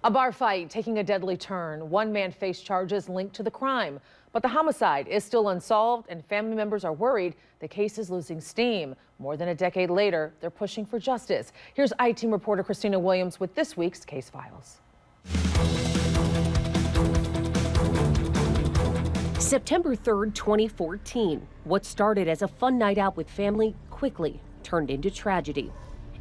A bar fight taking a deadly turn. One man faced charges linked to the crime, but the homicide is still unsolved and family members are worried the case is losing steam. More than a decade later, they're pushing for justice. Here's I-Team reporter Christina Williams with this week's case files. September 3rd, 2014. What started as a fun night out with family quickly turned into tragedy.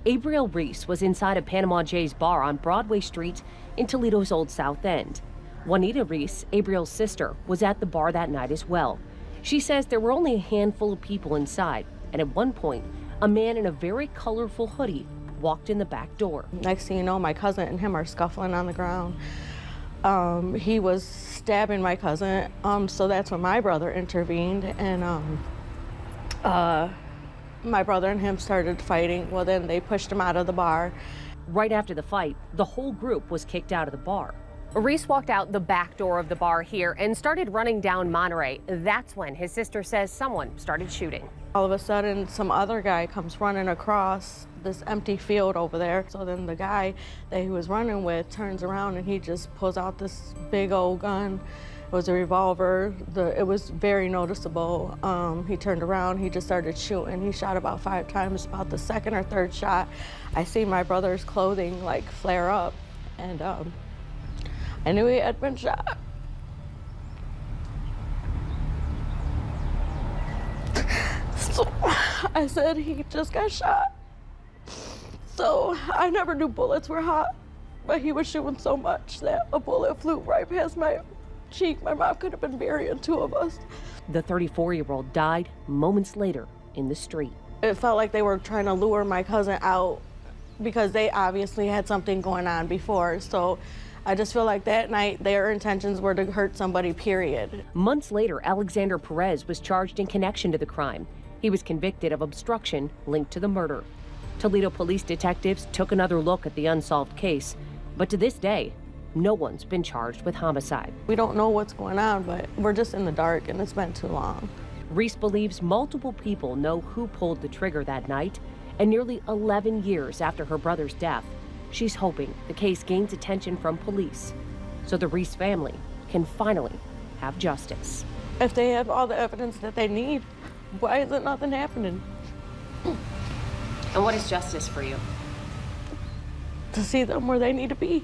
Abriel Ruiz was inside a Panama J's bar on Broadway Street in Toledo's Old South End. Juanita Ruiz, Abriel's sister, was at the bar that night as well. She says there were only a handful of people inside, and at one point, a man in a very colorful hoodie walked in the back door. Next thing you know, my cousin and him are scuffling on the ground. He was stabbing my cousin, so that's when my brother intervened, and my brother and him started fighting. Well, then they pushed him out of the bar. Right after the fight, the whole group was kicked out of the bar. Ruiz walked out the back door of the bar here and started running down Monterey. That's when his sister says someone started shooting. All of a sudden, some other guy comes running across this empty field over there. So then the guy that he was running with turns around and he just pulls out this big old gun. It was a revolver. It was very noticeable. He turned around, he just started shooting. He shot about 5 times. About the second or third shot, I see my brother's clothing like flare up, and I knew he had been shot. So I said he just got shot. So I never knew bullets were hot, but he was shooting so much that a bullet flew right past my cheek. My mom could have been burying 2 of us. The 34-year-old died moments later in the street. It felt like they were trying to lure my cousin out because they obviously had something going on before. So I just feel like that night their intentions were to hurt somebody, period. Months later, Alexander Perez was charged in connection to the crime. He was convicted of obstruction linked to the murder. Toledo police detectives took another look at the unsolved case, but to this day, no one's been charged with homicide. We don't know what's going on, but we're just in the dark, and it's been too long. Ruiz believes multiple people know who pulled the trigger that night, and nearly 11 years after her brother's death, she's hoping the case gains attention from police so the Ruiz family can finally have justice. If they have all the evidence that they need, why isn't nothing happening? And what is justice for you? To see them where they need to be.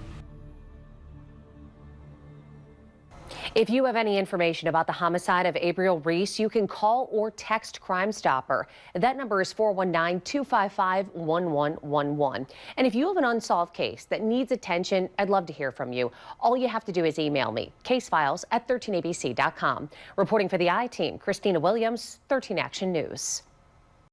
If you have any information about the homicide of Abriel Ruiz, you can call or text Crime Stopper. That number is 419-255-1111. And if you have an unsolved case that needs attention, I'd love to hear from you. All you have to do is email me, casefiles@13abc.com. Reporting for the I-Team, Christina Williams, 13 Action News.